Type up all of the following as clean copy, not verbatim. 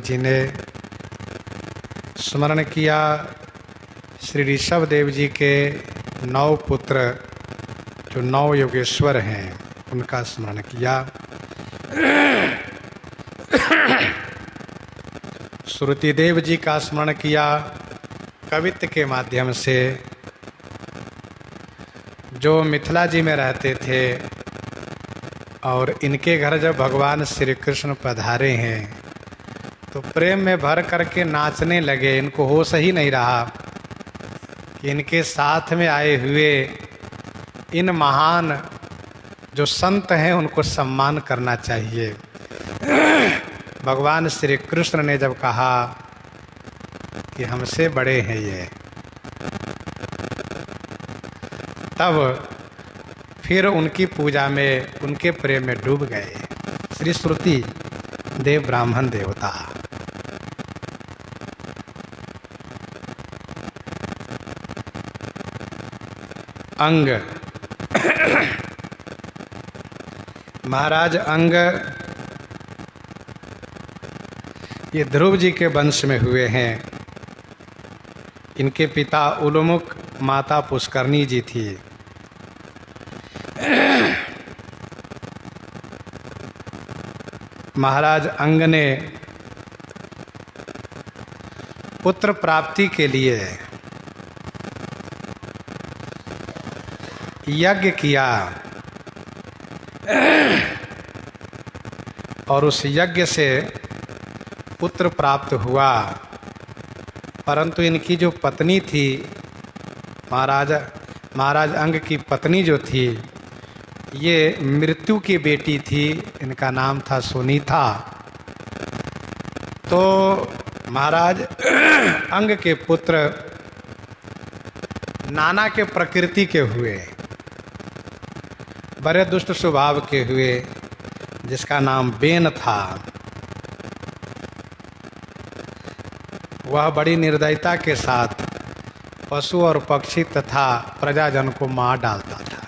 जी ने स्मरण किया श्री ऋषभ देव जी के 9 पुत्र जो 9 योगेश्वर हैं उनका स्मरण किया। श्रुति देव जी का स्मरण किया कवित्व के माध्यम से, जो मिथिला जी में रहते थे और इनके घर जब भगवान श्री कृष्ण पधारे हैं तो प्रेम में भर करके नाचने लगे। इनको होश ही नहीं रहा कि इनके साथ में आए हुए इन महान जो संत हैं उनको सम्मान करना चाहिए। भगवान श्री कृष्ण ने जब कहा कि हमसे बड़े हैं ये, तब फिर उनकी पूजा में, उनके प्रेम में डूब गए। श्री श्रुति देव ब्राह्मण देवता। अंग महाराज अंग ये ध्रुव जी के वंश में हुए हैं। इनके पिता उलमुख, माता पुष्करणी जी थी। महाराज अंग ने पुत्र प्राप्ति के लिए यज्ञ किया और उस यज्ञ से पुत्र प्राप्त हुआ, परंतु इनकी जो पत्नी थी, महाराज अंग की पत्नी जो थी, ये मृत्यु की बेटी थी। इनका नाम था सुनीता। तो महाराज अंग के पुत्र नाना के प्रकृति के हुए, बड़े दुष्ट स्वभाव के हुए, जिसका नाम बेन था। वह बड़ी निर्दयता के साथ पशु और पक्षी तथा प्रजाजन को मार डालता था,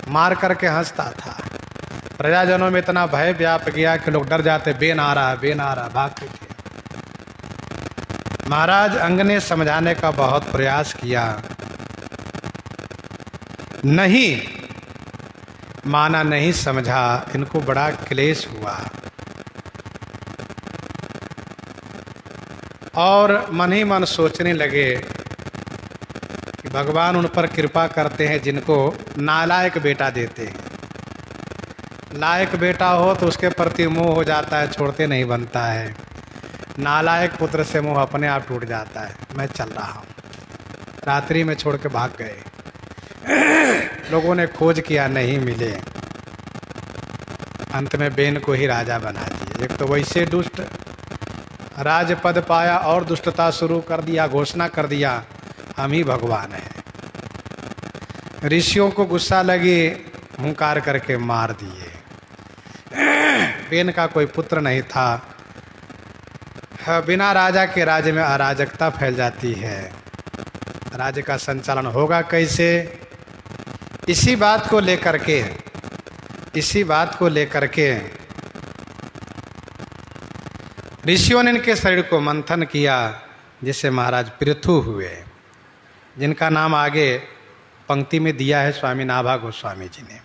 मार करके हंसता था। प्रजाजनों में इतना भय व्याप गया कि लोग डर जाते, बेन आ रहा है, बेन आ रहा है, भागते थे। महाराज अंग ने समझाने का बहुत प्रयास किया, नहीं माना, नहीं समझा। इनको बड़ा क्लेश हुआ और मन ही मन सोचने लगे कि भगवान उन पर कृपा करते हैं जिनको नालायक बेटा देते हैं। लायक बेटा हो तो उसके प्रति मोह हो जाता है, छोड़ते नहीं बनता है। नालायक पुत्र से मोह अपने आप टूट जाता है। मैं चल रहा हूँ। रात्रि में छोड़ के भाग गए। लोगों ने खोज किया, नहीं मिले। अंत में बेन को ही राजा बना दिए। एक तो वैसे दुष्ट, राजपद पाया और दुष्टता शुरू कर दिया, घोषणा कर दिया हम ही भगवान हैं। ऋषियों को गुस्सा लगी, हुंकार करके मार दिए। बेन का कोई पुत्र नहीं था। बिना राजा के राज्य में अराजकता फैल जाती है। राज्य का संचालन होगा कैसे? इसी बात को लेकर के ऋषियों ने इनके शरीर को मंथन किया, जिससे महाराज पृथु हुए, जिनका नाम आगे पंक्ति में दिया है स्वामी नाभा गोस्वामी जी ने।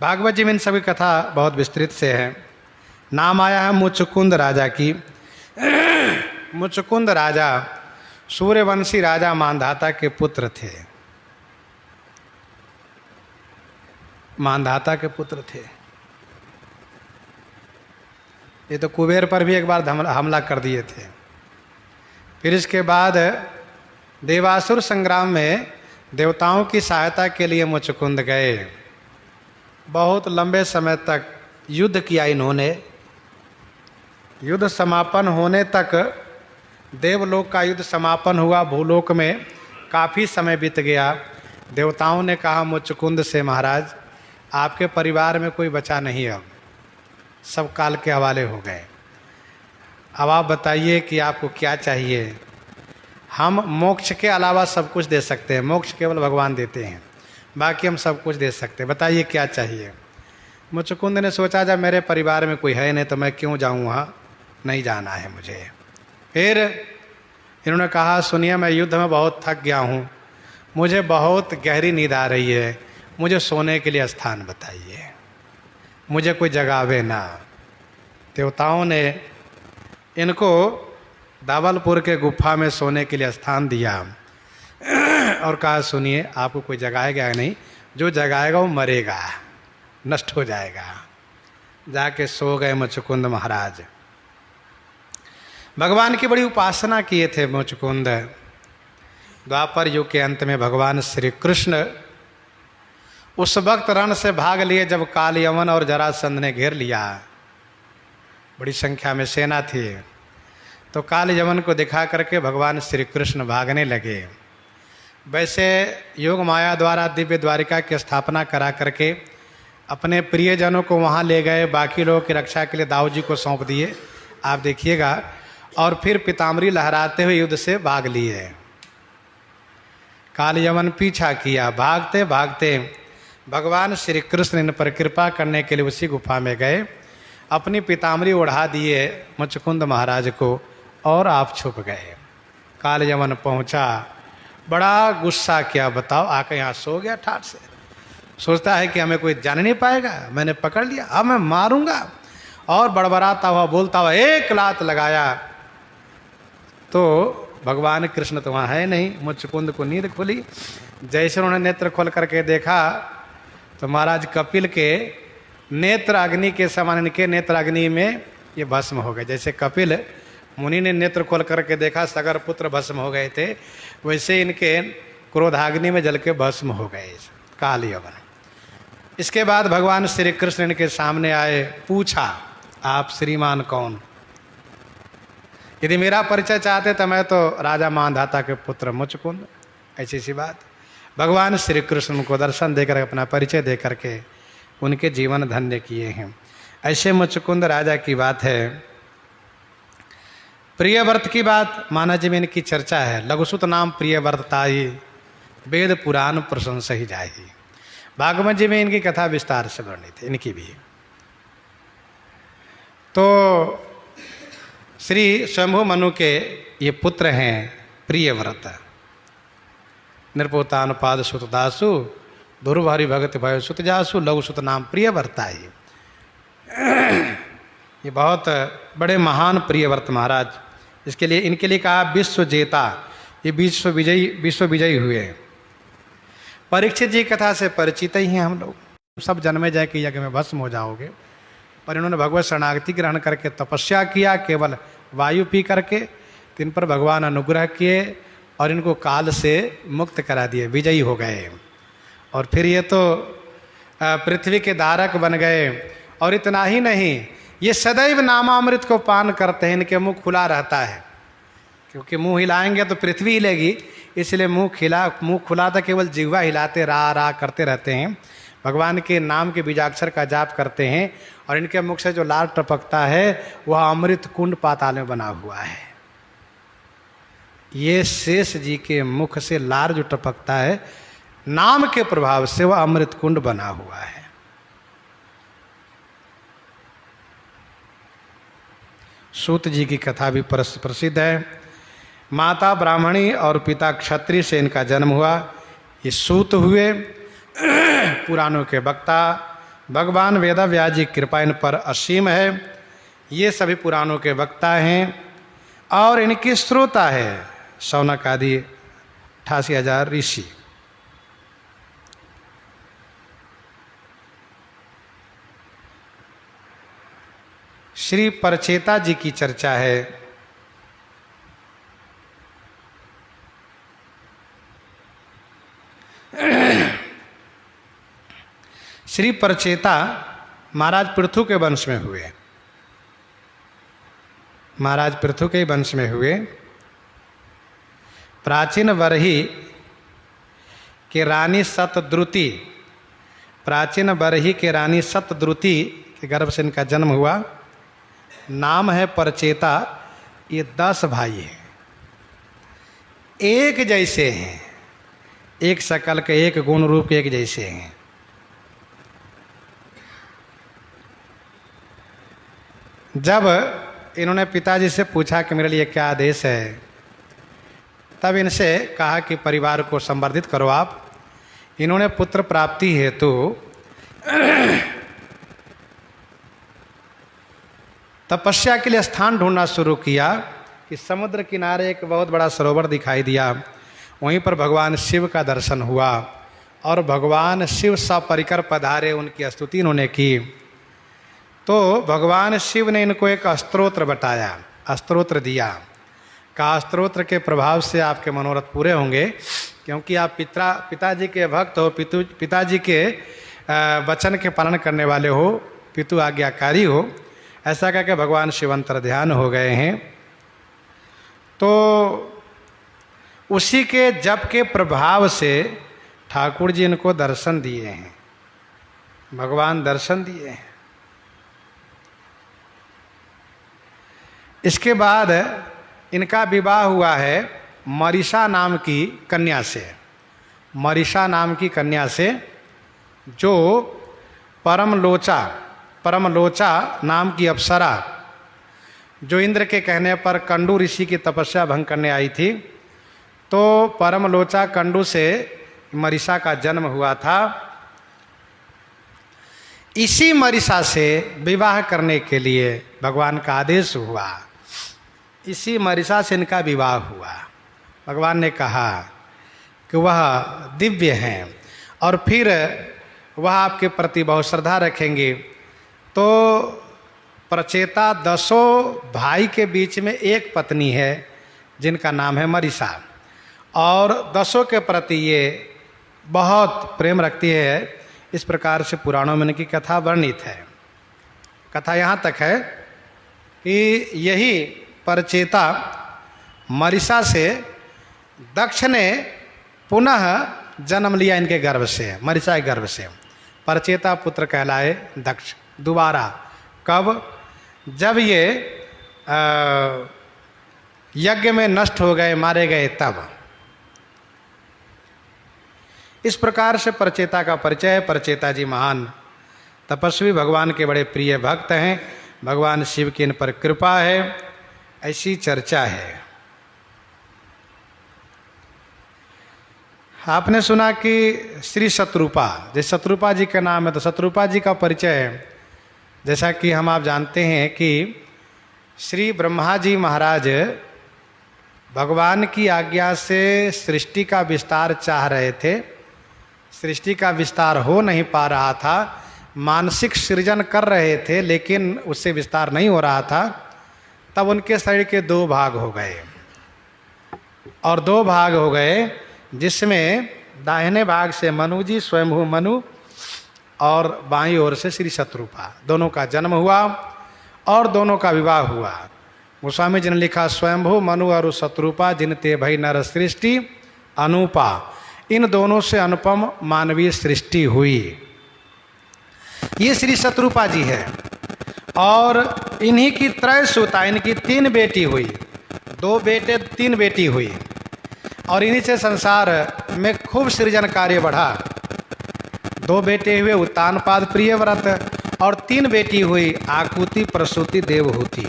भागवत जी में इन सभी कथा बहुत विस्तृत से है। नाम आया है मुचकुंद राजा की। मुचकुंद राजा सूर्यवंशी राजा मांधाता के पुत्र थे। मांधाता के पुत्र थे। ये तो कुबेर पर भी एक बार हमला कर दिए थे। फिर इसके बाद देवासुर संग्राम में देवताओं की सहायता के लिए मुचकुंद गए। बहुत लंबे समय तक युद्ध किया इन्होंने। युद्ध समापन होने तक, देवलोक का युद्ध समापन हुआ, भूलोक में काफ़ी समय बीत गया। देवताओं ने कहा मुचकुंद से, महाराज आपके परिवार में कोई बचा नहीं, अब सब काल के हवाले हो गए। अब आप बताइए कि आपको क्या चाहिए। हम मोक्ष के अलावा सब कुछ दे सकते हैं, मोक्ष केवल भगवान देते हैं, बाकी हम सब कुछ दे सकते हैं, बताइए क्या चाहिए। मुचकुंद ने सोचा जब मेरे परिवार में कोई है नहीं तो मैं क्यों जाऊं वहाँ, नहीं जाना है मुझे। फिर इन्होंने कहा सुनिए मैं युद्ध में बहुत थक गया हूँ, मुझे बहुत गहरी नींद आ रही है, मुझे सोने के लिए स्थान बताइए, मुझे कोई जगावे ना। देवताओं ने इनको दावलपुर के गुफा में सोने के लिए स्थान दिया और कहा सुनिए आपको कोई जगाएगा नहीं, जो जगाएगा वो मरेगा, नष्ट हो जाएगा। जाके सो गए मुचकुंद महाराज। भगवान की बड़ी उपासना किए थे मुचकुंद। द्वापर युग के अंत में भगवान श्री कृष्ण उस वक्त रण से भाग लिए जब काल यमन और जरासंध ने घेर लिया। बड़ी संख्या में सेना थी, तो काल यमन को दिखा करके भगवान श्री कृष्ण भागने लगे। वैसे योग माया द्वारा दिव्य द्वारिका की स्थापना करा करके अपने प्रियजनों को वहाँ ले गए, बाकी लोगों की रक्षा के लिए दाऊ जी को सौंप दिए, आप देखिएगा। और फिर पीताम्बरी लहराते हुए युद्ध से भाग लिए। काल यमन पीछा किया, भागते भागते भगवान श्री कृष्ण इन पर कृपा करने के लिए उसी गुफा में गए, अपनी पीताम्बरी ओढ़ा दिए मुचकुंद महाराज को और आप छुप गए। काल यमन पहुँचा, बड़ा गुस्सा किया, बताओ आके यहाँ सो गया ठाट से, सोचता है कि हमें कोई जान नहीं पाएगा, मैंने पकड़ लिया, अब मैं मारूंगा। और बड़बड़ाता हुआ बोलता हुआ एक लात लगाया तो भगवान कृष्ण तो वहाँ है नहीं। मुचकुंद को नींद खुली, जैसे उन्होंने नेत्र खोल करके देखा तो महाराज कपिल के नेत्र अग्नि के समान इनके नेत्र अग्नि में ये भस्म हो गए। जैसे कपिल मुनि ने नेत्र खोल करके देखा सगर पुत्र भस्म हो गए थे, वैसे इनके क्रोधाग्नि में जल के भस्म हो गए काल यवन। इसके बाद भगवान श्री कृष्ण इनके सामने आए, पूछा आप श्रीमान कौन? यदि मेरा परिचय चाहते तो मैं तो राजा मानधाता के पुत्र मुचकुंद, ऐसी सी बात। भगवान श्री कृष्ण को दर्शन देकर अपना परिचय दे करके उनके जीवन धन्य किए हैं। ऐसे मुचकुंद राजा की बात है। प्रियव्रत की बात माना जी में इनकी चर्चा है। लघुसुत नाम प्रियव्रत ताई, वेद पुराण प्रशंसा ही जाही। भागवत जी में इनकी कथा विस्तार से वर्णित है इनकी भी। तो श्री शंभु मनु के ये पुत्र हैं प्रियव्रत। नृपोतानुपाद सुत दासु, दुर्भारी भगत भय सुत जासु, लघुसुत नाम प्रियव्रता ही। ये बहुत बड़े महान प्रियव्रत महाराज, इसके लिए इनके लिए कहा विश्व जेता, ये विश्व विजयी हुए। परीक्षित जी कथा से परिचित ही हैं हम लोग, सब जन्मे जाए कि यज्ञ में भस्म हो जाओगे, पर इन्होंने भगवत शरणागति ग्रहण करके तपस्या किया, केवल वायु पी करके। तिन पर भगवान अनुग्रह किए और इनको काल से मुक्त करा दिए, विजयी हो गए। और फिर ये तो पृथ्वी के धारक बन गए। और इतना ही नहीं, ये सदैव नामामृत को पान करते हैं, इनके मुंह खुला रहता है, क्योंकि मुंह हिलाएंगे तो पृथ्वी हिलेगी, इसलिए मुंह खुला था, केवल जिह्वा हिलाते रा करते रहते हैं। भगवान के नाम के बीजाक्षर का जाप करते हैं और इनके मुख से जो लार टपकता है वह अमृत कुंड पाताल में बना हुआ है। ये शेष जी के मुख से लार जो टपकता है नाम के प्रभाव से वह अमृत कुंड बना हुआ है। सूत जी की कथा भी प्रसिद्ध है। माता ब्राह्मणी और पिता क्षत्रिय से इनका जन्म हुआ। ये सूत हुए पुराणों के वक्ता। भगवान वेदव्यास जी की कृपा इन पर असीम है। ये सभी पुराणों के वक्ता हैं और इनकी श्रोता है शौनक आदि 88,000 ऋषि। श्री परचेता जी की चर्चा है। श्री परचेता महाराज पृथु के वंश में हुए। महाराज पृथु के वंश में हुए। प्राचीन बरही के रानी सतद्रुति, प्राचीन बरही के रानी सतद्रुति के गर्भ से इनका जन्म हुआ। नाम है परचेता। ये 10 भाई हैं, एक जैसे हैं, एक शकल के, एक गुण रूप के एक जैसे हैं। जब इन्होंने पिताजी से पूछा कि मेरे लिए क्या आदेश है, तब इनसे कहा कि परिवार को संवर्धित करो आप। इन्होंने पुत्र प्राप्ति हेतु तपस्या के लिए स्थान ढूंढना शुरू किया कि समुद्र किनारे एक बहुत बड़ा सरोवर दिखाई दिया। वहीं पर भगवान शिव का दर्शन हुआ और भगवान शिव सपरिकर पधारे, उनकी स्तुति इन्होंने की। तो भगवान शिव ने इनको एक स्तोत्र बताया, स्तोत्र दिया। कहा स्तोत्र के प्रभाव से आपके मनोरथ पूरे होंगे, क्योंकि आप पिताजी के भक्त हो, पिताजी के वचन के पालन करने वाले हो, पितु आज्ञाकारी हो। ऐसा कह के भगवान शिव अंतर ध्यान हो गए हैं। तो उसी के जप के प्रभाव से ठाकुर जी इनको दर्शन दिए हैं, भगवान दर्शन दिए हैं। इसके बाद इनका विवाह हुआ है मरीषा नाम की कन्या से, मरीषा नाम की कन्या से, जो परमलोचा नाम की अप्सरा, जो इंद्र के कहने पर कंडू ऋषि की तपस्या भंग करने आई थी। तो परमलोचा कंडू से मरीषा का जन्म हुआ था। इसी मरीषा से विवाह करने के लिए भगवान का आदेश हुआ। इसी मरीषा से इनका विवाह हुआ। भगवान ने कहा कि वह दिव्य हैं और फिर वह आपके प्रति बहुत श्रद्धा रखेंगे। तो प्रचेता 10 भाई के बीच में एक पत्नी है जिनका नाम है मरीषा, और 10 के प्रति ये बहुत प्रेम रखती है। इस प्रकार से पुराणों में इनकी कथा वर्णित है। कथा यहाँ तक है कि यही प्रचेता मरीषा से दक्ष ने पुनः जन्म लिया इनके गर्भ से, मरीषा के गर्भ से। प्रचेता पुत्र कहलाए दक्ष दोबारा। कब? जब ये यज्ञ में नष्ट हो गए, मारे गए, तब। इस प्रकार से प्रचेता का परिचय है। प्रचेता जी महान तपस्वी, भगवान के बड़े प्रिय भक्त हैं। भगवान शिव की इन पर कृपा है, ऐसी चर्चा है। आपने सुना कि श्री शत्रुपा, जैसे शत्रुपा जी का नाम है, तो शत्रुपा जी का परिचय है। जैसा कि आप जानते हैं कि श्री ब्रह्मा जी महाराज भगवान की आज्ञा से सृष्टि का विस्तार चाह रहे थे। सृष्टि का विस्तार हो नहीं पा रहा था, मानसिक सृजन कर रहे थे, लेकिन उससे विस्तार नहीं हो रहा था। तब उनके शरीर के 2 भाग हो गए, और 2 भाग हो गए, जिसमें दाहिने भाग से मनु जी, स्वयंभू मनु, और बाईं ओर से श्री शत्रुपा। दोनों का जन्म हुआ और दोनों का विवाह हुआ। गोस्वामी जी ने लिखा, स्वयंभू मनु और शत्रुपा जिनते भई नर सृष्टि अनुपा। इन दोनों से अनुपम मानवीय सृष्टि हुई। ये श्री शत्रुपा जी है, और इन्हीं की त्रयसुता, इनकी 3 बेटी हुई, 2 बेटे 3 बेटी हुई, और इन्हीं से संसार में खूब सृजन कार्य बढ़ा। 2 बेटे हुए उत्तानपाद प्रियव्रत, और 3 बेटी हुई आकुति, प्रसूति, देवहूति।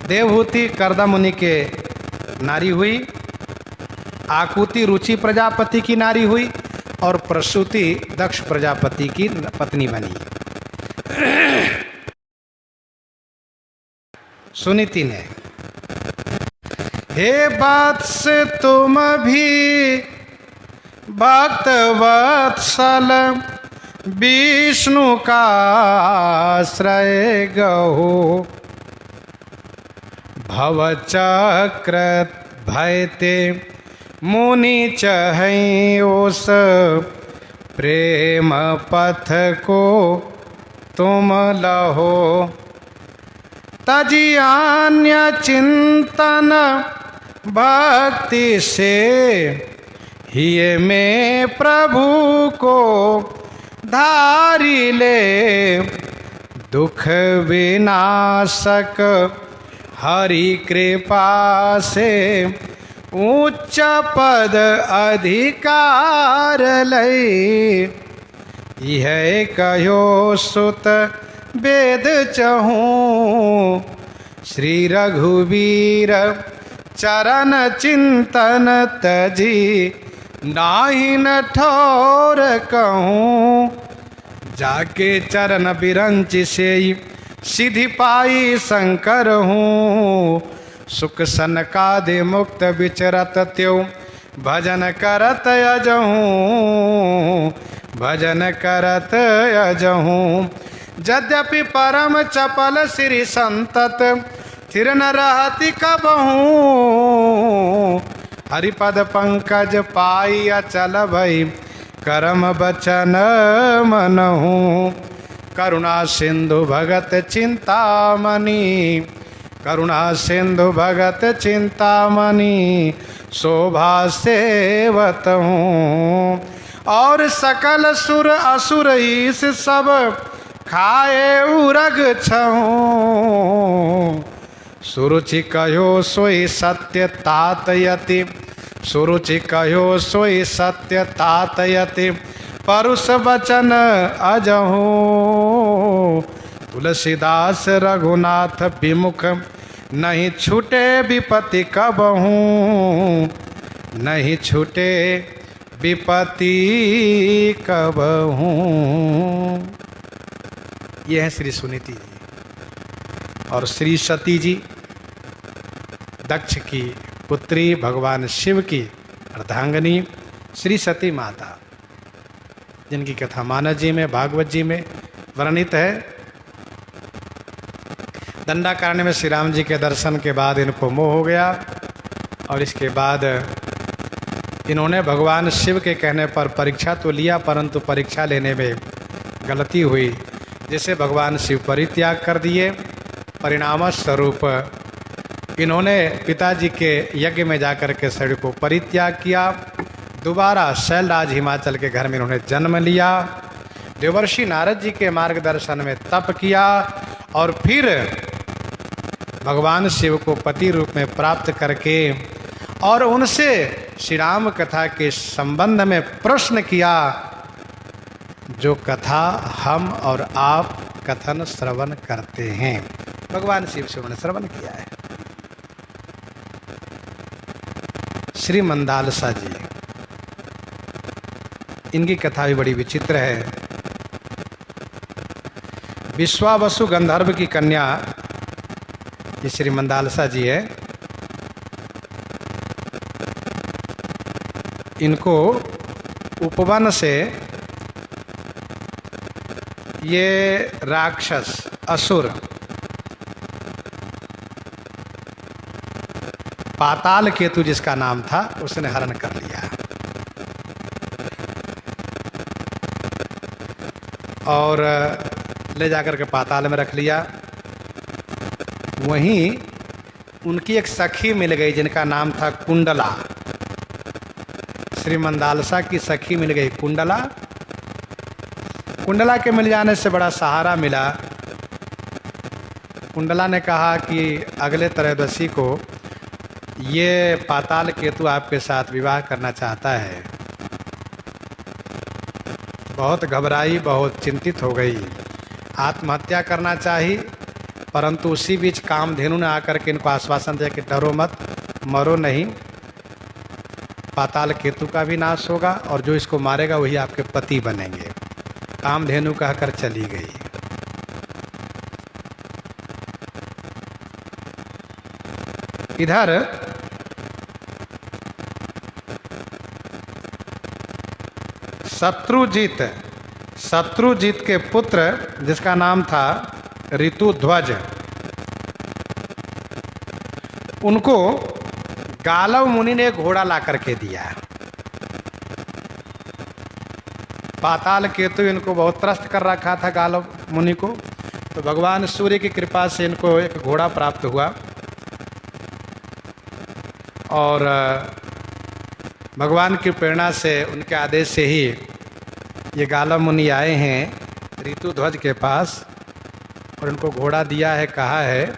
देवहूति कर्दम मुनि के नारी हुई, आकुति रुचि प्रजापति की नारी हुई, और प्रसूति दक्ष प्रजापति की पत्नी बनी। सुनीति ने, हे वत्स तुम भी भक्त वत्सल विष्णु का आश्रय गहो, भवचक्र भयते मुनि चहै ओस, प्रेम पथ को तुम लहो, तजियान्य चिंतन भक्ति से, हिये में प्रभु को धारी ले, दुख विनाशक हरि कृपा से, उच्च पद अधिकार लई, यह कहो सुत वेद चहूँ, श्री रघुवीर चरण चिंतन तजी, नाही न ठोर कहूँ। जाके चरण बिरंच से सिद्धि पाई शंकर हूँ, सुख सनकादि मुक्त विचरत त्यो, भजन करत अजहूँ, भजन करत अजहूँ। यद्यपि परम चपल श्री संतत, थिर न रहति कबहूँ। हरिपद पंकज पाई अचल भई, करम बचन मनहूँ। करुणा सिंधु भगत चिंतामणि, करुणा सिंधु भगत चिंतामणि, शोभा सेवत हूँ। और सकल सुर असुर ईस सब, खाए उरग छहूँ। सुरुचि कहो सोई सत्य तातयति, सुरुचि कहो सोई सत्य तातयति, परुष वचन अजहूँ। तुलसीदास रघुनाथ विमुख, नहीं छूटे विपत्ति कबहूँ, नहीं छूटे विपत्ति कबहूँ। ये है श्री सुनीति जी। और श्री सती जी दक्ष की पुत्री, भगवान शिव की अर्धांगिनी श्री सती माता, जिनकी कथा मानस जी में, भागवत जी में वर्णित है। दंडाकारण्य में श्री राम जी के दर्शन के बाद इनको मोह हो गया और इसके बाद इन्होंने भगवान शिव के कहने पर परीक्षा तो लिया, परंतु परीक्षा लेने में गलती हुई, जिसे भगवान शिव परित्याग कर दिए। परिणाम स्वरूप इन्होंने पिताजी के यज्ञ में जाकर के शरीर को परित्याग किया। दोबारा शैलराज हिमाचल के घर में इन्होंने जन्म लिया। देवर्षि नारद जी के मार्गदर्शन में तप किया और फिर भगवान शिव को पति रूप में प्राप्त करके और उनसे श्री राम कथा के संबंध में प्रश्न किया, जो कथा हम और आप कथन श्रवण करते हैं। भगवान शिव से उन्होंने श्रवण किया है। श्री मंदालसा जी, इनकी कथा भी बड़ी विचित्र है। विश्वावसु गंधर्व की कन्या ये श्री मंदालसा जी है। इनको उपवन से ये राक्षस असुर पाताल केतु जिसका नाम था, उसने हरण कर लिया और ले जाकर के पाताल में रख लिया। वहीं उनकी एक सखी मिल गई जिनका नाम था कुंडला। श्री मंदालसा की सखी मिल गई कुंडला। कुंडला के मिल जाने से बड़ा सहारा मिला। कुंडला ने कहा कि अगले त्रयोदशी को ये पाताल केतु आपके साथ विवाह करना चाहता है। बहुत घबराई, बहुत चिंतित हो गई, आत्महत्या करना चाही, परंतु उसी बीच कामधेनु ने आकर के इनको आश्वासन दिया कि डरो मत, मरो नहीं, पाताल केतु का भी नाश होगा और जो इसको मारेगा वही आपके पति बनेंगे। कामधेनु कहकर चली गई। इधर शत्रुजीत के पुत्र जिसका नाम था ऋतुध्वज, उनको गालव मुनि ने घोड़ा ला करके दिया। पाताल केतु इनको बहुत त्रस्त कर रखा था गालव मुनि को, तो भगवान सूर्य की कृपा से इनको एक घोड़ा प्राप्त हुआ और भगवान की प्रेरणा से, उनके आदेश से ही ये गालव मुनि आए हैं ऋतुध्वज के पास और इनको घोड़ा दिया है, कहा है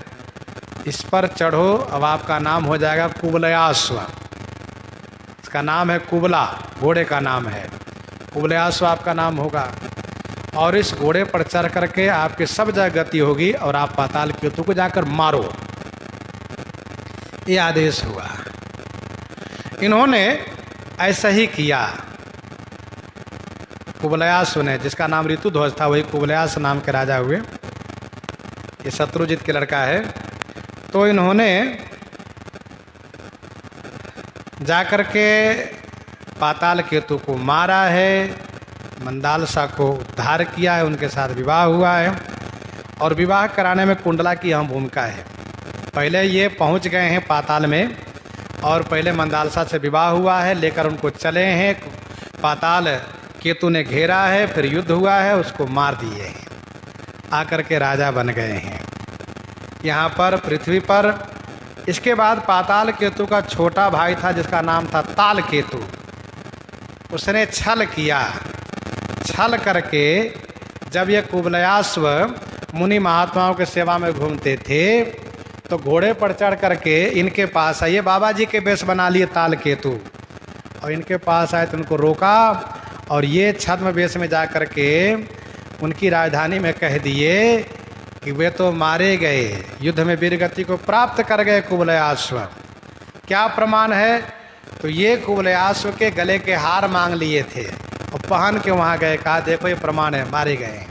इस पर चढ़ो, अब आपका नाम हो जाएगा कुबलयाश्व। इसका नाम है कुबला, घोड़े का नाम है, कुबलयाश्व आपका नाम होगा। और इस घोड़े पर चढ़ करके आपकी सब जगह गति होगी और आप पाताल केतु को जाकर मारो, ये आदेश हुआ। इन्होंने ऐसा ही किया। कुबलयास ने, जिसका नाम ऋतुध्वज था, वही कुबलयास नाम के राजा हुए। ये शत्रुजित के लड़का है। तो इन्होंने जाकर के पाताल केतु को मारा है, मंदालसा को उद्धार किया है, उनके साथ विवाह हुआ है। और विवाह कराने में कुंडला की अहम भूमिका है। पहले ये पहुंच गए हैं पाताल में और पहले मंदालसा से विवाह हुआ है, लेकर उनको चले हैं। पाताल केतु ने घेरा है, फिर युद्ध हुआ है, उसको मार दिए हैं, आकर के राजा बन गए हैं यहाँ पर पृथ्वी पर। इसके बाद पाताल केतु का छोटा भाई था जिसका नाम था ताल केतु। उसने छल किया। छल करके जब ये कुबलयाश्व मुनि महात्माओं के सेवा में घूमते थे तो घोड़े पर चढ़ करके इनके पास आए। बाबा जी के वेश बना लिए ताल केतु और इनके पास आए तो उनको रोका और ये छद्म वेश में जा करके उनकी राजधानी में कह दिए कि वे तो मारे गए, युद्ध में वीरगति को प्राप्त कर गए कुबलयाश्व। क्या प्रमाण है? तो ये कुबलयाश्व के गले के हार मांग लिए थे और पहन के वहाँ गए, कहा देखो ये प्रमाण है, मारे गए।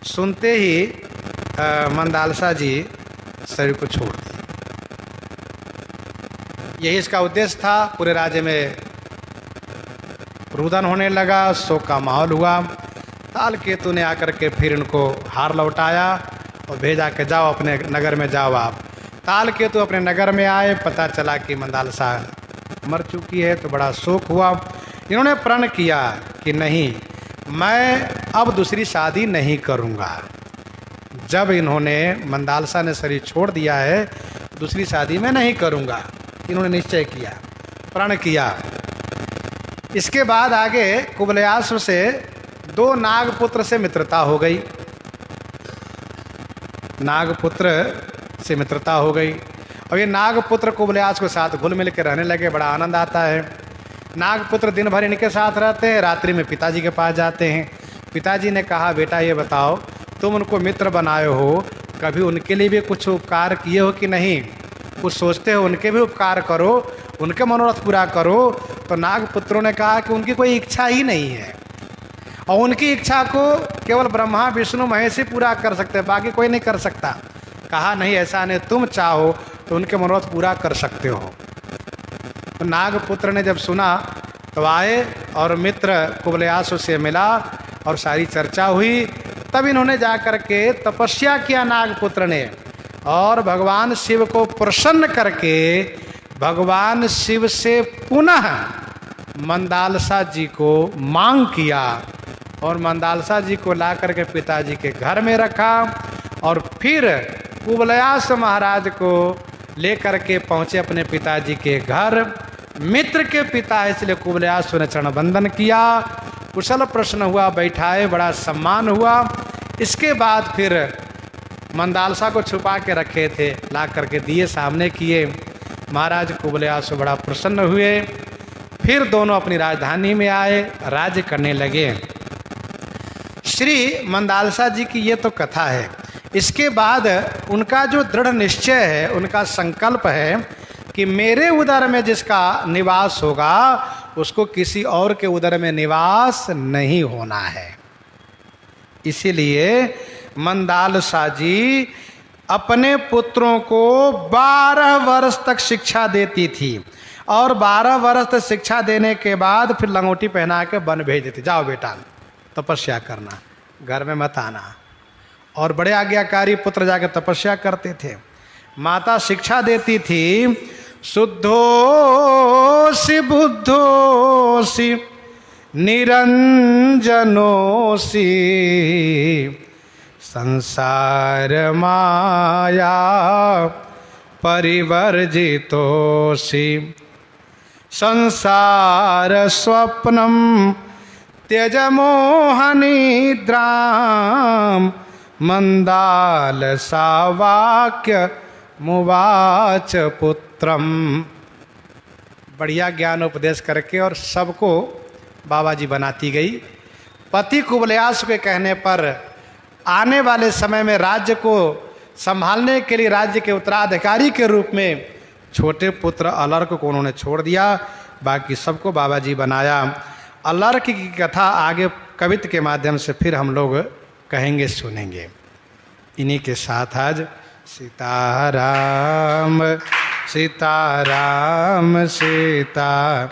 सुनते ही मंदालसा जी शरीर को छोड़ दिए। यही इसका उद्देश्य था। पूरे राज्य में रुदन होने लगा, शोक का माहौल हुआ। ताल केतु ने आकर के फिर इनको हार लौटाया और भेजा कि जाओ अपने नगर में जाओ आप। ताल केतु अपने नगर में आए, पता चला कि मंदालसा मर चुकी है, तो बड़ा शोक हुआ। इन्होंने प्रण किया कि नहीं, मैं अब दूसरी शादी नहीं करूँगा। जब इन्होंने मंदालसा ने शरीर छोड़ दिया है, दूसरी शादी मैं नहीं करूँगा, इन्होंने निश्चय किया, प्रण किया। इसके बाद आगे कुबलयाश्व से 2 नागपुत्र से मित्रता हो गई। नागपुत्र से मित्रता हो गई और ये नागपुत्र कुबलयाश्व के साथ घुल मिल के रहने लगे। बड़ा आनंद आता है। नागपुत्र दिन भर इनके साथ रहते हैं, रात्रि में पिताजी के पास जाते हैं। पिताजी ने कहा बेटा ये बताओ, तुम उनको मित्र बनाए हो, कभी उनके लिए भी कुछ उपकार किए हो कि नहीं? कुछ सोचते हो उनके भी उपकार करो, उनके मनोरथ पूरा करो। तो नागपुत्रों ने कहा कि उनकी कोई इच्छा ही नहीं है और उनकी इच्छा को केवल ब्रह्मा विष्णु महेश ही पूरा कर सकते हैं, बाकी कोई नहीं कर सकता। कहा नहीं, ऐसा नहीं, तुम चाहो तो उनके मनोरथ पूरा कर सकते हो। तो नागपुत्र ने जब सुना तो आए और मित्र कुबलयाश्व से मिला और सारी चर्चा हुई। तब इन्होंने जा कर के तपस्या किया नागपुत्र ने और भगवान शिव को प्रसन्न करके भगवान शिव से पुनः मंदालसा जी को मांग किया और मंदालसा जी को ला करके पिताजी के घर में रखा और फिर कुबलयाश्व महाराज को लेकर के पहुँचे अपने पिताजी के घर। मित्र के पिता है इसलिए कुबलयाश्व ने चरण बंदन किया, कुशल प्रश्न हुआ, बैठाए, बड़ा सम्मान हुआ। इसके बाद फिर मंदालसा को छुपा के रखे थे, ला करके दिए सामने किए। महाराज कुबलयाश्व बड़ा प्रसन्न हुए। फिर दोनों अपनी राजधानी में आए, राज्य करने लगे। श्री मंदालसा जी की ये तो कथा है। इसके बाद उनका जो दृढ़ निश्चय है, उनका संकल्प है कि मेरे उदर में जिसका निवास होगा उसको किसी और के उदर में निवास नहीं होना है। इसीलिए मंदालसा जी अपने पुत्रों को 12 वर्ष तक शिक्षा देती थी और 12 वर्ष तक शिक्षा देने के बाद फिर लंगोटी पहना के वन भेज देती, जाओ बेटा तपस्या करना, घर में मत आना। और बड़े आज्ञाकारी पुत्र जाकर तपस्या करते थे। माता शिक्षा देती थी, शुद्धोसि बुद्धोसि निरंजनोसि संसार माया परिवर्जितोसि संसार स्वप्नम त्यज मोहनिद्राम मंदालसा वाक्य मुवाच पुत्रम। बढ़िया ज्ञान उपदेश करके और सबको बाबा जी बनाती गई। पति कुबलयास के कहने पर आने वाले समय में राज्य को संभालने के लिए राज्य के उत्तराधिकारी के रूप में छोटे पुत्र अलर्क को उन्होंने छोड़ दिया, बाकी सबको बाबा जी बनाया। अलर्क की कथा आगे कवित्त के माध्यम से फिर हम लोग कहेंगे, सुनेंगे। इन्हीं के साथ आज सीताराम सीताराम सीता